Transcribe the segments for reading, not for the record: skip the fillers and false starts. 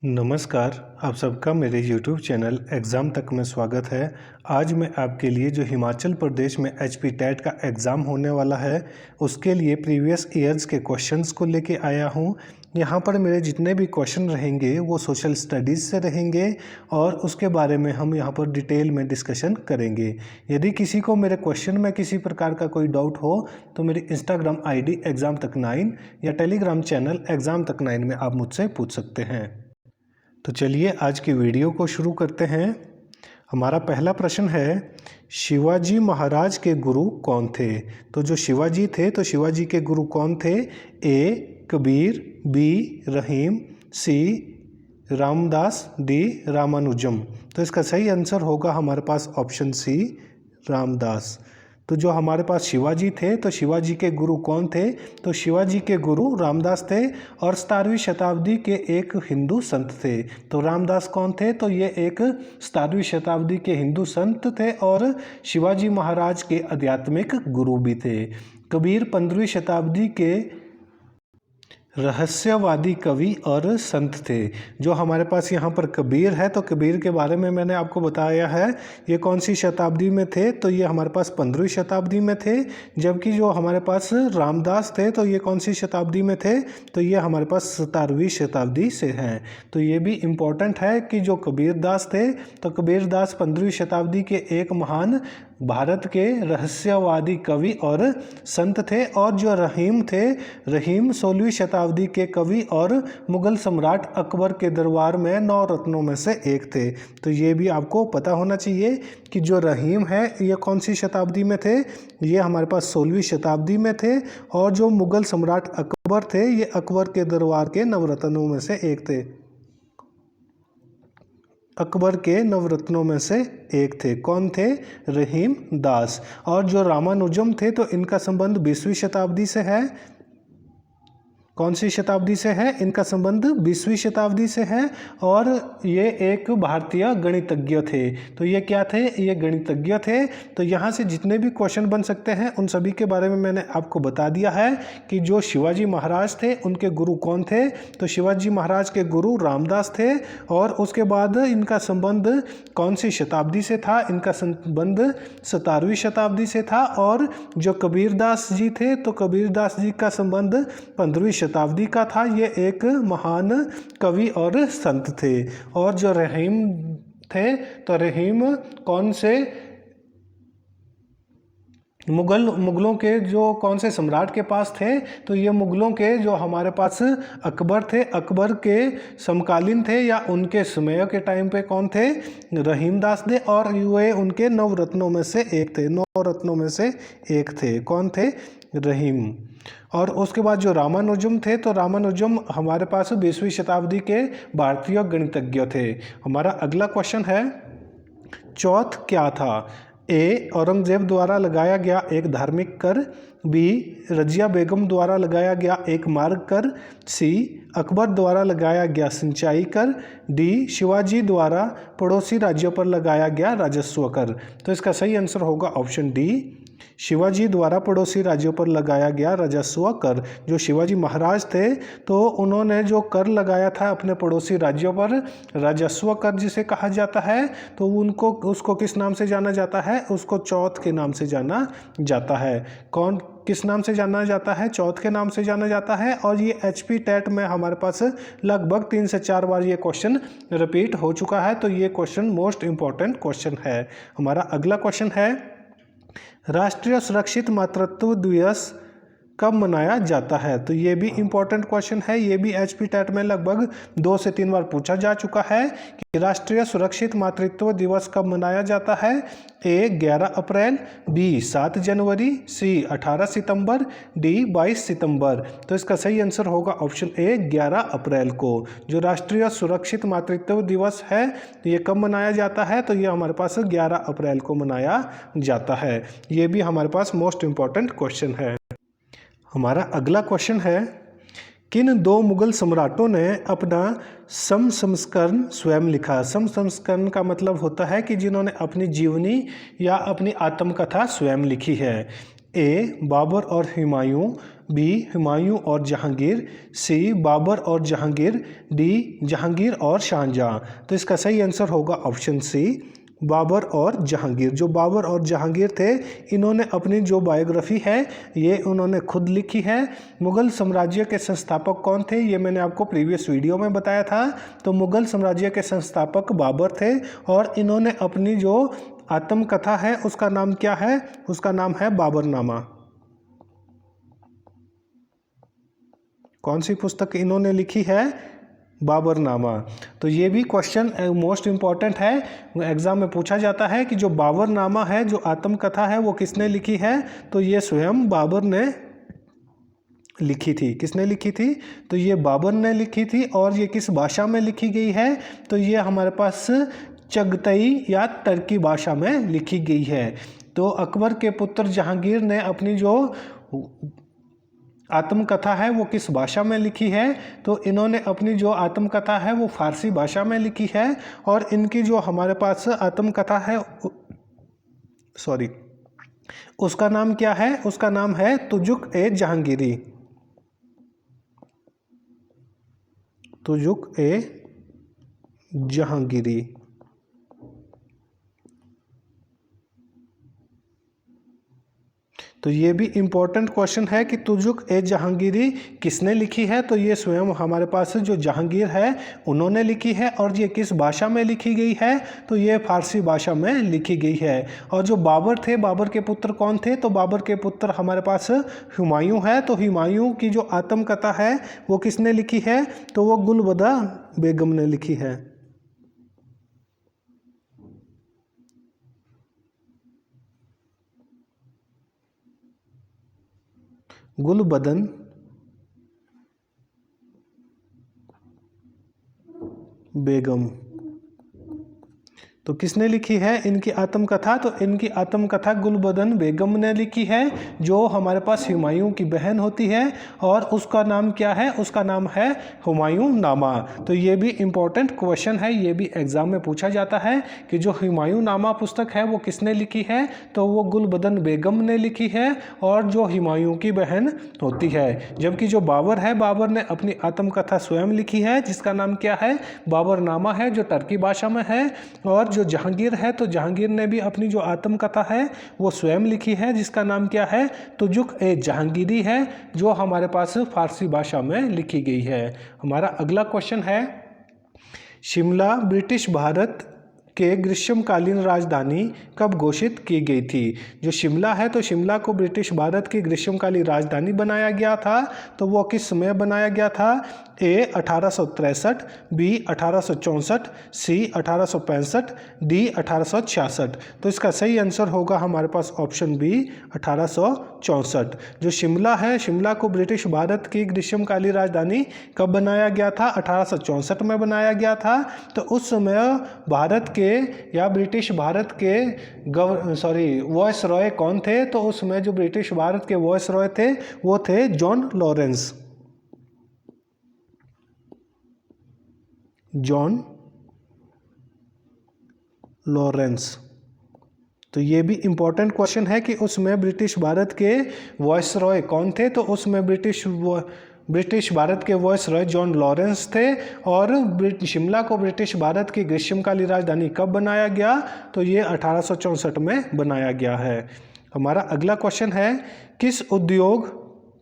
नमस्कार, आप सबका मेरे YouTube चैनल एग्ज़ाम तक में स्वागत है। आज मैं आपके लिए जो हिमाचल प्रदेश में HP टेट का एग्ज़ाम होने वाला है, उसके लिए प्रीवियस ईयर्स के क्वेश्चंस को लेके आया हूँ। यहाँ पर मेरे जितने भी क्वेश्चन रहेंगे वो सोशल स्टडीज़ से रहेंगे और उसके बारे में हम यहाँ पर डिटेल में डिस्कशन करेंगे। यदि किसी को मेरे क्वेश्चन में किसी प्रकार का कोई डाउट हो तो मेरी इंस्टाग्राम ID एग्ज़ाम तक 9 या टेलीग्राम चैनल एग्ज़ाम तक 9 में आप मुझसे पूछ सकते हैं। तो चलिए आज की वीडियो को शुरू करते हैं। हमारा पहला प्रश्न है, शिवाजी महाराज के गुरु कौन थे? तो जो शिवाजी थे तो शिवाजी के गुरु कौन थे? ए कबीर, बी रहीम, सी रामदास, डी रामानुजम। तो इसका सही आंसर होगा हमारे पास ऑप्शन सी रामदास। तो जो हमारे पास शिवाजी थे तो शिवाजी के गुरु कौन थे? तो शिवाजी के गुरु रामदास थे और 17वीं शताब्दी के एक हिंदू संत थे। तो रामदास कौन थे? तो ये एक 17वीं शताब्दी के हिंदू संत थे और शिवाजी महाराज के आध्यात्मिक गुरु भी थे। कबीर 15वीं शताब्दी के रहस्यवादी कवि और संत थे। जो हमारे पास यहाँ पर कबीर है तो कबीर के बारे में मैंने आपको बताया है, ये कौन सी शताब्दी में थे? तो ये हमारे पास 15वीं शताब्दी में थे। जबकि जो हमारे पास रामदास थे तो ये कौन सी शताब्दी में थे? तो ये हमारे पास 17वीं शताब्दी से हैं। तो ये भी इम्पोर्टेंट है कि जो कबीरदास थे तो कबीरदास 15वीं शताब्दी के एक महान भारत के रहस्यवादी कवि और संत थे। और जो रहीम थे, रहीम 16वीं शताब्दी के कवि और मुगल सम्राट अकबर के दरबार में 9 रत्नों में से एक थे। तो ये भी आपको पता होना चाहिए कि जो रहीम है ये कौन सी शताब्दी में थे? ये हमारे पास 16वीं शताब्दी में थे। और जो मुगल सम्राट अकबर थे ये अकबर के दरबार के नवरत्नों में से एक थे। अकबर के नवरत्नों में से एक थे। कौन थे? रहीम दास। और जो रामानुजम थे तो इनका संबंध 20वीं शताब्दी से है। कौन सी शताब्दी से है? इनका संबंध 20वीं शताब्दी से है और ये एक भारतीय गणितज्ञ थे। तो ये क्या थे? ये गणितज्ञ थे। तो यहाँ से जितने भी क्वेश्चन बन सकते हैं उन सभी के बारे में मैंने आपको बता दिया है कि जो शिवाजी महाराज थे उनके गुरु कौन थे? तो शिवाजी महाराज के गुरु रामदास थे। और उसके बाद इनका संबंध कौन सी शताब्दी से था? इनका संबंध 17वीं शताब्दी से था। और जो कबीरदास जी थे तो कबीरदास जी का संबंध 15वीं शताब्दी का था। ये एक महान कवि और संत थे। और जो रहीम थे तो रहीम कौन से मुगलों के जो कौन से सम्राट के पास थे? तो ये मुगलों के जो हमारे पास अकबर थे, अकबर के समकालीन थे या उनके समय के टाइम पे कौन थे? रहीम दास थे। और ये उनके 9 रत्नों में से एक थे। 9 रत्नों में से एक थे। कौन थे? रहीम। और उसके बाद जो रामानुजम थे तो रामानुजम हमारे पास 20वीं शताब्दी के भारतीय गणितज्ञ थे। हमारा अगला क्वेश्चन है, चौथ क्या था? ए औरंगजेब द्वारा लगाया गया एक धार्मिक कर, बी रजिया बेगम द्वारा लगाया गया एक मार्ग कर, सी अकबर द्वारा लगाया गया सिंचाई कर, डी शिवाजी द्वारा पड़ोसी राज्यों पर लगाया गया राजस्व कर। तो इसका सही आंसर होगा ऑप्शन डी, शिवाजी द्वारा पड़ोसी राज्यों पर लगाया गया राजस्व कर। जो शिवाजी महाराज थे तो उन्होंने जो कर लगाया था अपने पड़ोसी राज्यों पर, राजस्व कर जिसे कहा जाता है, तो उनको उसको किस नाम से जाना जाता है? उसको चौथ के नाम से जाना जाता है। कौन किस नाम से जाना जाता है? चौथ के नाम से जाना जाता है। और ये HP टेट में हमारे पास लगभग 3 से 4 बार ये क्वेश्चन रिपीट हो चुका है। तो ये क्वेश्चन मोस्ट इंपॉर्टेंट क्वेश्चन है। हमारा अगला क्वेश्चन है, राष्ट्रीय सुरक्षित मातृत्व दिवस कब मनाया जाता है? तो ये भी इम्पोर्टेंट क्वेश्चन है। ये भी HP टेट में लगभग 2 से 3 बार पूछा जा चुका है कि राष्ट्रीय सुरक्षित मातृत्व दिवस कब मनाया जाता है? ए 11 अप्रैल, बी 7 जनवरी, सी 18 सितंबर, डी 22 सितंबर। तो इसका सही आंसर होगा ऑप्शन ए 11 अप्रैल को। जो राष्ट्रीय सुरक्षित मातृत्व दिवस है ये कब मनाया जाता है? तो ये हमारे पास 11 अप्रैल को मनाया जाता है। ये भी हमारे पास मोस्ट इम्पॉर्टेंट क्वेश्चन है। हमारा अगला क्वेश्चन है, किन 2 मुगल सम्राटों ने अपना समसंस्करण स्वयं लिखा? समसंस्करण का मतलब होता है कि जिन्होंने अपनी जीवनी या अपनी आत्मकथा स्वयं लिखी है। ए बाबर और हुमायूं, बी हुमायूं और जहांगीर, सी बाबर और जहांगीर, डी जहांगीर और शाहजहां। तो इसका सही आंसर होगा ऑप्शन सी, बाबर और जहांगीर। जो बाबर और जहांगीर थे, इन्होंने अपनी जो बायोग्राफी है ये उन्होंने खुद लिखी है। मुग़ल साम्राज्य के संस्थापक कौन थे, ये मैंने आपको प्रीवियस वीडियो में बताया था। तो मुग़ल साम्राज्य के संस्थापक बाबर थे और इन्होंने अपनी जो आत्मकथा है उसका नाम क्या है, उसका नाम है बाबरनामा। कौन सी पुस्तक इन्होंने लिखी है, बाबरनामा। तो ये भी क्वेश्चन मोस्ट इम्पॉर्टेंट है, एग्जाम में पूछा जाता है कि जो बाबरनामा है, जो आत्मकथा है, वो किसने लिखी है। तो ये स्वयं बाबर ने लिखी थी। किसने लिखी थी, तो ये बाबर ने लिखी थी। और ये किस भाषा में लिखी गई है, तो ये हमारे पास चगतई या तुर्की भाषा में लिखी गई है। तो अकबर के पुत्र जहांगीर ने अपनी जो आत्मकथा है वो किस भाषा में लिखी है, तो इन्होंने अपनी जो आत्मकथा है वो फारसी भाषा में लिखी है। और इनकी जो हमारे पास आत्मकथा है, उसका नाम क्या है, उसका नाम है तुजुक ए जहांगीरी। तुजुक ए जहांगीरी। तो ये भी इम्पोर्टेंट क्वेश्चन है कि तुजुक ए जहांगीरी किसने लिखी है। तो ये स्वयं हमारे पास जो जहांगीर है उन्होंने लिखी है। और ये किस भाषा में लिखी गई है, तो ये फारसी भाषा में लिखी गई है। और जो बाबर थे, बाबर के पुत्र कौन थे, तो बाबर के पुत्र हमारे पास हुमायूं है। तो हुमायूं की जो आत्मकथा है वो किसने लिखी है, तो वो गुलबदा बेगम ने लिखी है। गुलबदन बेगम। तो किसने लिखी है इनकी आत्मकथा, तो इनकी आत्मकथा गुलबदन बेगम ने लिखी है, जो हमारे पास हुमायूं की बहन होती है। और उसका नाम क्या है, उसका नाम है हुमायूं नामा। तो ये भी इम्पोर्टेंट क्वेश्चन है, ये भी एग्जाम में पूछा जाता है कि जो हुमायूं नामा पुस्तक है वो किसने लिखी है, तो वो गुलबदन बेगम ने लिखी है और जो हुमायूं की बहन होती है। जबकि जो बाबर है, बाबर ने अपनी आत्मकथा स्वयं लिखी है, जिसका नाम क्या है, बाबरनामा है, जो तुर्की भाषा में है। और जो जहांगीर है, तो जहांगीर ने भी अपनी जो आत्मकथा है वो स्वयं लिखी है, जिसका नाम क्या है, तुजुक ए जहांगीरी है, जो हमारे पास फारसी भाषा में लिखी गई है। हमारा अगला क्वेश्चन है, शिमला ब्रिटिश भारत के ग्रीष्मकालीन राजधानी कब घोषित की गई थी। जो शिमला है, तो शिमला को ब्रिटिश भारत की ग्रीष्मकालीन राजधानी बनाया गया था। तो वो किस समय बनाया गया था, ए 1863, बी 1864, सी 1865, डी 1866। तो इसका सही आंसर होगा हमारे पास ऑप्शन बी 1864। जो शिमला है, शिमला को ब्रिटिश भारत की ग्रीष्मकालीन राजधानी कब बनाया गया था, 1864 में बनाया गया था। तो उस समय भारत के या ब्रिटिश भारत के वॉइस रॉय कौन थे, तो उस समय जो ब्रिटिश भारत के वॉइस रॉय थे वो थे जॉन लॉरेंस। John Lawrence. तो ये भी इम्पोर्टेंट क्वेश्चन है कि उसमें ब्रिटिश भारत के वॉइस रॉय कौन थे, तो उसमें ब्रिटिश भारत के वॉइस रॉय जॉन लॉरेंस थे। और शिमला को ब्रिटिश भारत की ग्रीष्मकालीन राजधानी कब बनाया गया, तो ये 1864 में बनाया गया है। हमारा अगला क्वेश्चन है,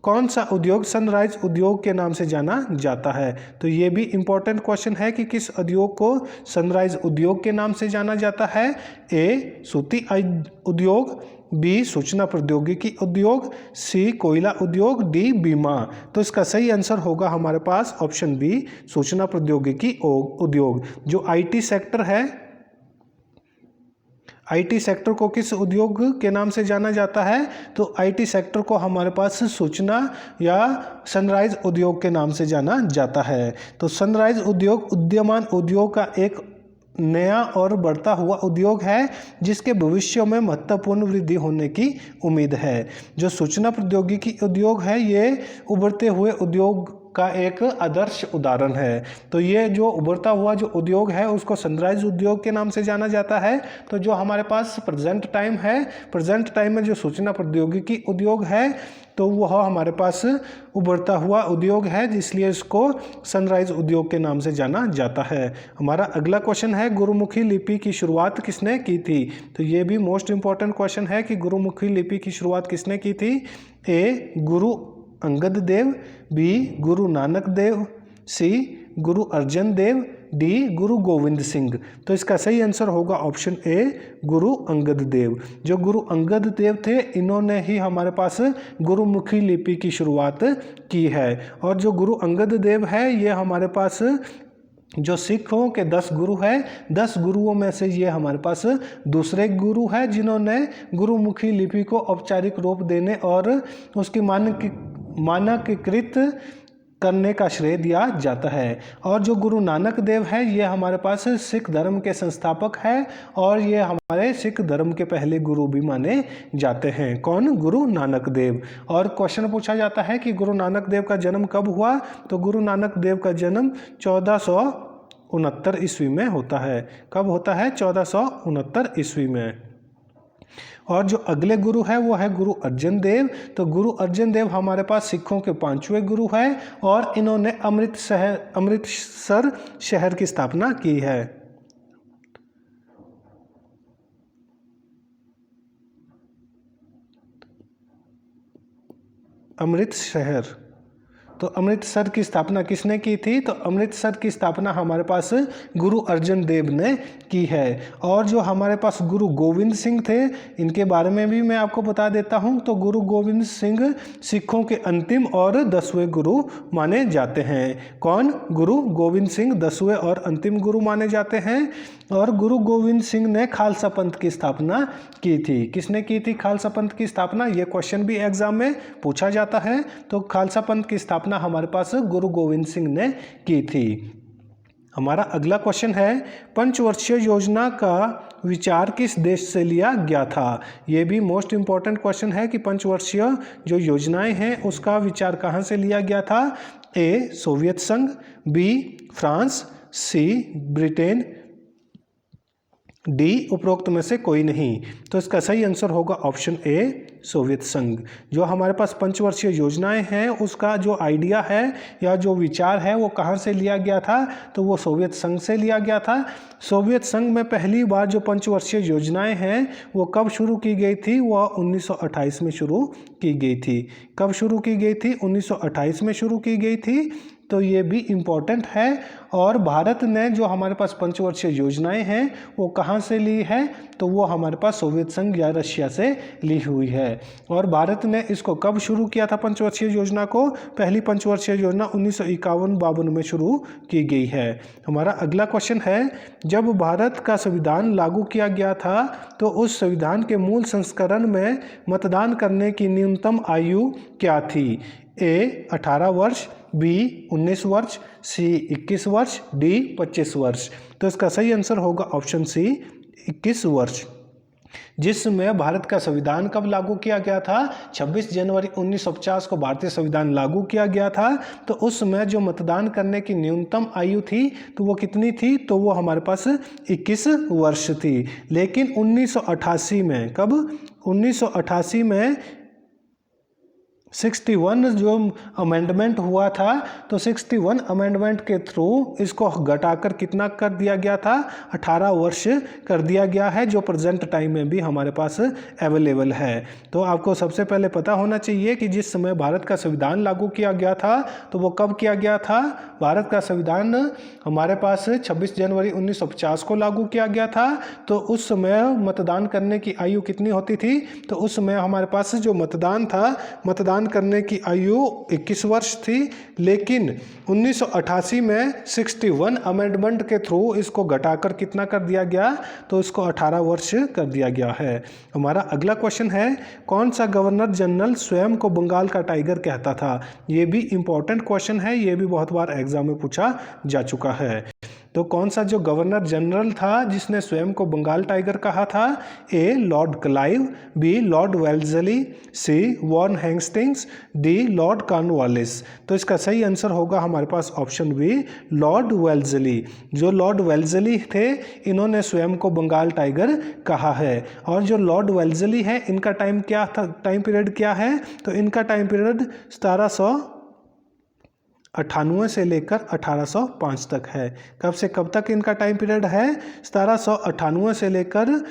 कौन सा उद्योग सनराइज उद्योग के नाम से जाना जाता है। तो ये भी इम्पोर्टेंट क्वेश्चन है कि किस उद्योग को सनराइज उद्योग के नाम से जाना जाता है। ए सूती उद्योग, बी सूचना प्रौद्योगिकी उद्योग, सी कोयला उद्योग, डी बीमा। तो इसका सही आंसर होगा हमारे पास ऑप्शन बी सूचना प्रौद्योगिकी उद्योग। जो आईटी सेक्टर है, आईटी सेक्टर को किस उद्योग के नाम से जाना जाता है, तो आईटी सेक्टर को हमारे पास सूचना या सनराइज उद्योग के नाम से जाना जाता है। तो सनराइज उद्योग उदीयमान उद्योग का एक नया और बढ़ता हुआ उद्योग है, जिसके भविष्य में महत्वपूर्ण वृद्धि होने की उम्मीद है। जो सूचना प्रौद्योगिकी उद्योग है, ये उभरते हुए उद्योग का एक आदर्श उदाहरण है। तो ये जो उभरता हुआ जो उद्योग है उसको सनराइज उद्योग के नाम से जाना जाता है। तो जो हमारे पास प्रेजेंट टाइम है, प्रेजेंट टाइम में जो सूचना प्रौद्योगिकी उद्योग है तो वह हमारे पास उभरता हुआ उद्योग है, इसलिए इसको सनराइज उद्योग के नाम से जाना जाता है। हमारा अगला क्वेश्चन है गुरुमुखी लिपि की शुरुआत किसने की थी? तो ये भी मोस्ट इंपॉर्टेंट क्वेश्चन है कि गुरुमुखी लिपि की शुरुआत किसने की थी। ए गुरु अंगद देव, बी गुरु नानक देव, सी गुरु अर्जन देव, डी गुरु गोविंद सिंह। तो इसका सही आंसर होगा ऑप्शन ए गुरु अंगद देव। जो गुरु अंगद देव थे इन्होंने ही हमारे पास गुरुमुखी लिपि की शुरुआत की है। और जो गुरु अंगद देव है ये हमारे पास जो सिखों के 10 गुरु हैं, 10 गुरुओं में से ये हमारे पास दूसरे गुरु हैं जिन्होंने गुरुमुखी लिपि को औपचारिक रूप देने और उसकी मानकीकृत करने का श्रेय दिया जाता है। और जो गुरु नानक देव है ये हमारे पास सिख धर्म के संस्थापक हैं और ये हमारे सिख धर्म के पहले गुरु भी माने जाते हैं। कौन? गुरु नानक देव। और क्वेश्चन पूछा जाता है कि गुरु नानक देव का जन्म कब हुआ? तो गुरु नानक देव का जन्म 1469 ईस्वी में होता है। कब होता है? 1469 ईस्वी में। और जो अगले गुरु है वो है गुरु अर्जन देव। तो गुरु अर्जन देव हमारे पास सिखों के 5वें गुरु हैं और इन्होंने अमृतसर शहर की स्थापना की है। अमृतसर, तो अमृतसर की स्थापना किसने की थी? तो अमृतसर की स्थापना हमारे पास गुरु अर्जन देव ने की है। और जो हमारे पास गुरु गोविंद सिंह थे इनके बारे में भी मैं आपको बता देता हूं। तो गुरु गोविंद सिंह सिखों के अंतिम और 10वें गुरु माने जाते हैं। कौन? गुरु गोविंद सिंह 10वें और अंतिम गुरु माने जाते हैं। और गुरु गोविंद सिंह ने खालसा पंथ की स्थापना की थी। किसने की थी खालसा पंथ की स्थापना? ये क्वेश्चन भी एग्जाम में पूछा जाता है। तो खालसा पंथ की स्थापना हमारे पास गुरु गोविंद सिंह ने की थी। हमारा अगला क्वेश्चन है पंचवर्षीय योजना का विचार किस देश से लिया गया था? ये भी मोस्ट इंपॉर्टेंट क्वेश्चन है कि पंचवर्षीय जो योजनाएं हैं उसका विचार कहाँ से लिया गया था। ए सोवियत संघ, बी फ्रांस, सी ब्रिटेन, डी उपरोक्त में से कोई नहीं। तो इसका सही आंसर होगा ऑप्शन ए सोवियत संघ। जो हमारे पास पंचवर्षीय योजनाएं हैं उसका जो आइडिया है या जो विचार है वो कहाँ से लिया गया था? तो वो सोवियत संघ से लिया गया था। सोवियत संघ में पहली बार जो पंचवर्षीय योजनाएं हैं वो कब शुरू की गई थी? वह 1928 में शुरू की गई थी। कब शुरू की गई थी? 1928 में शुरू की गई थी। तो ये भी इम्पॉर्टेंट है। और भारत ने जो हमारे पास पंचवर्षीय योजनाएं हैं वो कहाँ से ली है? तो वो हमारे पास सोवियत संघ या रशिया से ली हुई है। और भारत ने इसको कब शुरू किया था पंचवर्षीय योजना को? पहली पंचवर्षीय योजना 1951-52 में शुरू की गई है। हमारा अगला क्वेश्चन है जब भारत का संविधान लागू किया गया था तो उस संविधान के मूल संस्करण में मतदान करने की न्यूनतम आयु क्या थी? ए 18 वर्ष, बी 19 वर्ष, सी 21 वर्ष, डी 25 वर्ष। तो इसका सही आंसर होगा ऑप्शन सी 21 वर्ष। जिसमें भारत का संविधान कब लागू किया गया था? 26 जनवरी 1950 को भारतीय संविधान लागू किया गया था। तो उस समय जो मतदान करने की न्यूनतम आयु थी तो वो कितनी थी? तो वो हमारे पास 21 वर्ष थी। लेकिन 1988 में, कब? 1988 में 61 जो अमेंडमेंट हुआ था तो 61 अमेंडमेंट के थ्रू इसको घटाकर कितना कर दिया गया था? 18 वर्ष कर दिया गया है, जो प्रेजेंट टाइम में भी हमारे पास अवेलेबल है। तो आपको सबसे पहले पता होना चाहिए कि जिस समय भारत का संविधान लागू किया गया था तो वो कब किया गया था? भारत का संविधान हमारे पास 26 जनवरी 1950 को लागू किया गया था। तो उस समय मतदान करने की आयु कितनी होती थी? तो उस समय हमारे पास जो मतदान था, मतदान करने की आयु 21 वर्ष थी। लेकिन 1988 में 61 अमेंडमेंट के थ्रू इसको घटाकर कितना कर दिया गया? तो इसको 18 वर्ष कर दिया गया है। हमारा अगला क्वेश्चन है कौन सा गवर्नर जनरल स्वयं को बंगाल का टाइगर कहता था? ये भी इंपॉर्टेंट क्वेश्चन है, ये भी बहुत बार एग्जाम में पूछा जा चुका है। तो कौन सा जो गवर्नर जनरल था जिसने स्वयं को बंगाल टाइगर कहा था? A Lord Clive, B Lord Wellesley, C Warren Hastings, D Lord Cornwallis. तो इसका सही आंसर होगा हमारे पास ऑप्शन बी लॉर्ड वेल्लेसली। जो लॉर्ड वेल्लेसली थे इन्होंने स्वयं को बंगाल टाइगर कहा है। और जो लॉर्ड वेल्लेसली है इनका टाइम क्या था, टाइम पीरियड क्या है? तो इनका टाइम पीरियड 1798 से लेकर 1805 तक है। कब से कब तक इनका टाइम पीरियड है? 1798 से लेकर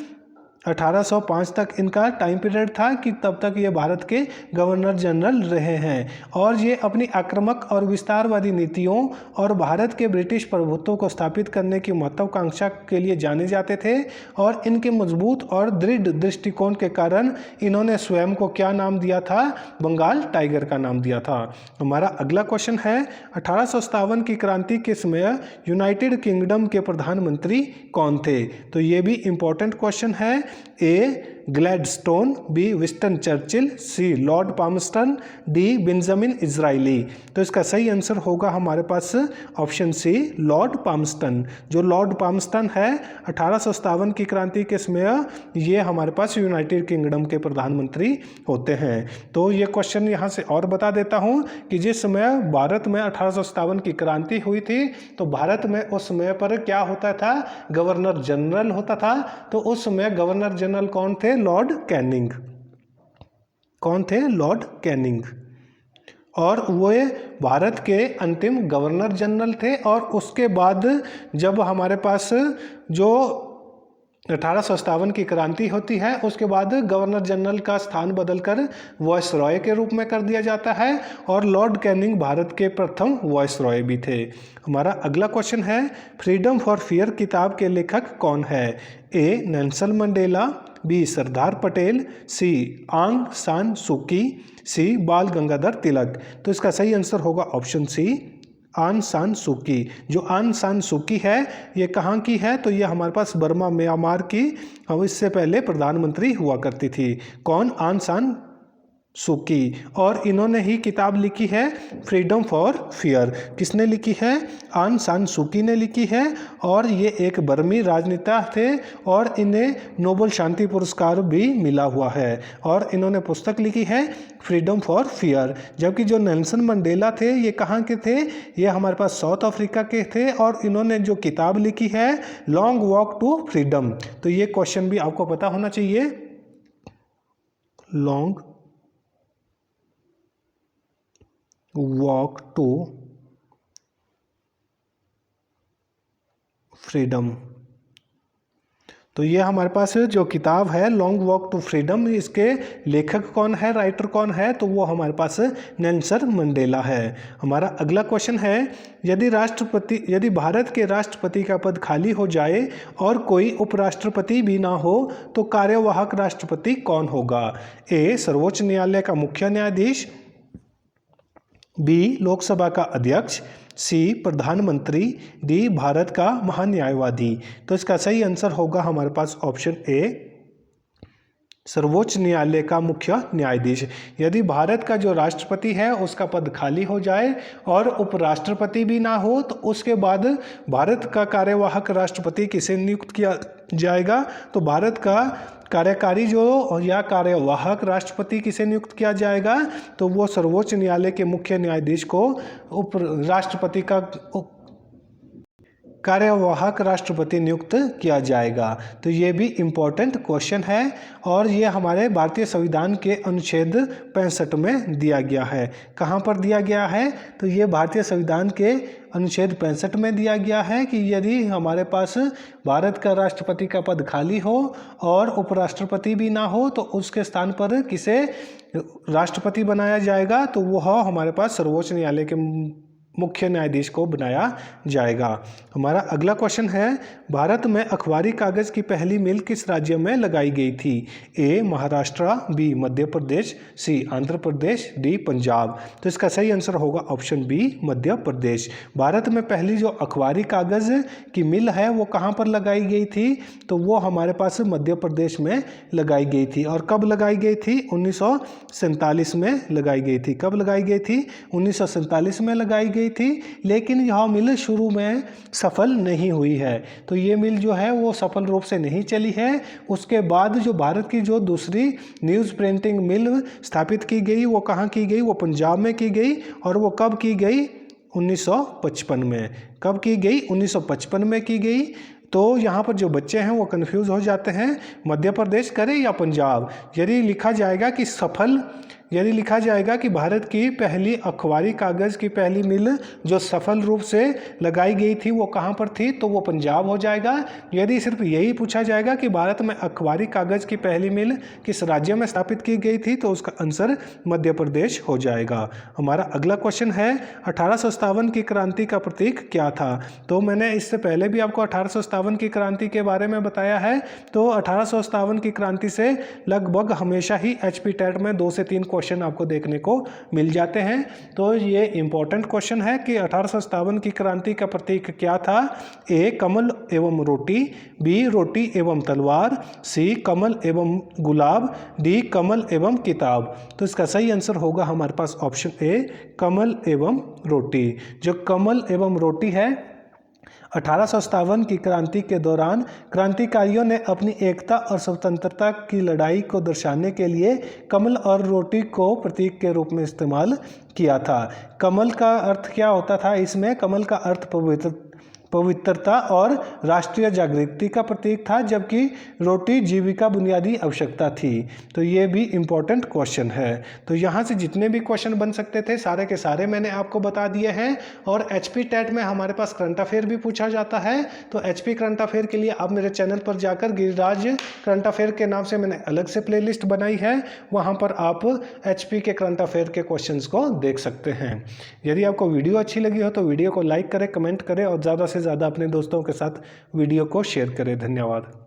1805 तक इनका टाइम पीरियड था कि तब तक ये भारत के गवर्नर जनरल रहे हैं। और ये अपनी आक्रामक और विस्तारवादी नीतियों और भारत के ब्रिटिश प्रभुत्व को स्थापित करने की महत्वाकांक्षा के लिए जाने जाते थे। और इनके मजबूत और दृढ़ दृष्टिकोण के कारण इन्होंने स्वयं को क्या नाम दिया था? बंगाल टाइगर का नाम दिया था। हमारा अगला क्वेश्चन है 1857 की क्रांति के समय यूनाइटेड किंगडम के प्रधानमंत्री कौन थे? तो ये भी इंपॉर्टेंट क्वेश्चन है। ए ग्लैडस्टोन, बी विंस्टन चर्चिल, सी Lord Palmerston, D Benjamin Disraeli. तो इसका सही आंसर होगा हमारे पास ऑप्शन सी लॉर्ड पामस्टन। जो लॉर्ड पामस्टन है 1857 की क्रांति के समय ये हमारे पास यूनाइटेड किंगडम के प्रधानमंत्री होते हैं। तो ये क्वेश्चन यहाँ से और बता देता हूँ कि जिस समय भारत में 1857 की क्रांति हुई थी तो भारत में उस समय पर क्या होता था? गवर्नर जनरल होता था। तो उस समय गवर्नर जनरल कौन थे? Lord Canning. कौन थे? Lord Canning. और वो भारत के अंतिम गवर्नर जनरल थे। और उसके बाद जब हमारे पास जो 1857 की क्रांति होती है उसके बाद गवर्नर जनरल का स्थान बदलकर वायसरॉय के रूप में कर दिया जाता है। और लॉर्ड कैनिंग भारत के प्रथम वायसरॉय भी थे। हमारा अगला क्वेश्चन है फ्रीडम फॉर फियर किताब के लेखक कौन है? ए Nelson Mandela, B Sardar Patel, सी आंग सान सूकी, सी बाल गंगाधर तिलक। तो इसका सही आंसर होगा ऑप्शन सी आंग सान सूकी। जो आंग सान सूकी है ये कहाँ की है? तो ये हमारे पास बर्मा म्यांमार की हम इससे पहले प्रधानमंत्री हुआ करती थी। कौन? आंग सान सूकी। और इन्होंने ही किताब लिखी है फ्रीडम फॉर फियर। किसने लिखी है? आंग सान सूकी ने लिखी है। और ये एक बर्मी राजनेता थे और इन्हें नोबेल शांति पुरस्कार भी मिला हुआ है। और इन्होंने पुस्तक लिखी है फ्रीडम फॉर फियर। जबकि जो नेल्सन मंडेला थे ये कहाँ के थे? ये हमारे पास साउथ अफ्रीका के थे। और इन्होंने जो किताब लिखी है लॉन्ग वॉक टू फ्रीडम। तो ये क्वेश्चन भी आपको पता होना चाहिए। Long walk to freedom. तो ये हमारे पास जो किताब है लॉन्ग वॉक टू फ्रीडम, इसके लेखक कौन है, राइटर कौन है? तो वो हमारे पास नेल्सन मंडेला है। हमारा अगला क्वेश्चन है यदि भारत के राष्ट्रपति का पद खाली हो जाए और कोई उपराष्ट्रपति भी ना हो तो कार्यवाहक राष्ट्रपति कौन होगा? ए सर्वोच्च न्यायालय का मुख्य न्यायाधीश, बी लोकसभा का अध्यक्ष, सी प्रधानमंत्री, डी भारत का महान्यायवादी। तो इसका सही आंसर होगा हमारे पास ऑप्शन ए सर्वोच्च न्यायालय का मुख्य न्यायाधीश। यदि भारत का जो राष्ट्रपति है उसका पद खाली हो जाए और उपराष्ट्रपति भी ना हो तो उसके बाद भारत का कार्यवाहक राष्ट्रपति किसे नियुक्त किया जाएगा? तो भारत का कार्यकारी जो या कार्यवाहक राष्ट्रपति किसे नियुक्त किया जाएगा? तो वो सर्वोच्च न्यायालय के मुख्य न्यायाधीश को राष्ट्रपति का कार्यवाहक राष्ट्रपति नियुक्त किया जाएगा। तो ये भी इम्पोर्टेंट क्वेश्चन है और ये हमारे भारतीय संविधान के अनुच्छेद 65 में दिया गया है। कहाँ पर दिया गया है? तो ये भारतीय संविधान के अनुच्छेद 65 में दिया गया है कि यदि हमारे पास भारत का राष्ट्रपति का पद खाली हो और उपराष्ट्रपति भी ना हो तो उसके स्थान पर किसे राष्ट्रपति बनाया जाएगा? तो वह हमारे पास सर्वोच्च न्यायालय के मुख्य न्यायाधीश को बनाया जाएगा। हमारा अगला क्वेश्चन है भारत में अखबारी कागज की पहली मिल किस राज्य में लगाई गई थी? ए महाराष्ट्र, बी मध्य प्रदेश, सी आंध्र प्रदेश, डी पंजाब। तो इसका सही आंसर होगा ऑप्शन बी मध्य प्रदेश। भारत में पहली जो अखबारी कागज की मिल है वो कहाँ पर लगाई गई थी? तो वो हमारे पास मध्य प्रदेश में लगाई गई थी। और कब लगाई गई थी? 1947 में लगाई गई थी। कब लगाई गई थी? 1947 में लगाई गई गई थी, लेकिन यह मिल शुरू में सफल नहीं हुई है। तो ये मिल जो है वो सफल रूप से नहीं चली है। उसके बाद जो भारत की जो दूसरी न्यूज़ प्रिंटिंग मिल स्थापित की गई वो कहाँ की गई, वो पंजाब में की गई। और वो कब की गई, 1955 में। कब की गई, 1955 में की गई। तो यहाँ पर जो बच्चे हैं वो कंफ्यूज हो जाते हैं, मध्य प्रदेश करें या पंजाब। यदि लिखा जाएगा कि भारत की पहली अखबारी कागज़ की पहली मिल जो सफल रूप से लगाई गई थी वो कहाँ पर थी, तो वो पंजाब हो जाएगा। यदि सिर्फ यही पूछा जाएगा कि भारत में अखबारी कागज़ की पहली मिल किस राज्य में स्थापित की गई थी, तो उसका आंसर मध्य प्रदेश हो जाएगा। हमारा अगला क्वेश्चन है 1857 की क्रांति का प्रतीक क्या था। तो मैंने इससे पहले भी आपको 1857 की क्रांति के बारे में बताया है। तो 1857 की क्रांति से लगभग हमेशा ही HP टेट में 2 से 3 क्वेश्चन आपको देखने को मिल जाते हैं। तो ये इंपॉर्टेंट क्वेश्चन है कि 1857 की क्रांति का प्रतीक क्या था। ए कमल एवं रोटी, बी रोटी एवं तलवार, सी कमल एवं गुलाब, डी कमल एवं किताब। तो इसका सही आंसर होगा हमारे पास ऑप्शन ए, कमल एवं रोटी। जो कमल एवं रोटी है, 1857 की क्रांति के दौरान क्रांतिकारियों ने अपनी एकता और स्वतंत्रता की लड़ाई को दर्शाने के लिए कमल और रोटी को प्रतीक के रूप में इस्तेमाल किया था। कमल का अर्थ क्या होता था इसमें, कमल का अर्थ पवित्रता और राष्ट्रीय जागृति का प्रतीक था, जबकि रोटी जीविका बुनियादी आवश्यकता थी। तो ये भी इम्पोर्टेंट क्वेश्चन है। तो यहाँ से जितने भी क्वेश्चन बन सकते थे सारे के सारे मैंने आपको बता दिए हैं। और HP टेट में हमारे पास करंट अफेयर भी पूछा जाता है। तो HP करंट अफेयर के लिए आप मेरे चैनल पर जाकर गिरिराज करंट अफेयर के नाम से मैंने अलग से प्लेलिस्ट बनाई है, वहाँ पर आप HP के करंट अफेयर के क्वेश्चन को देख सकते हैं। यदि आपको वीडियो अच्छी लगी हो तो वीडियो को लाइक करें, कमेंट करें और ज़्यादा से ज़्यादा अपने दोस्तों के साथ वीडियो को शेयर करें। धन्यवाद।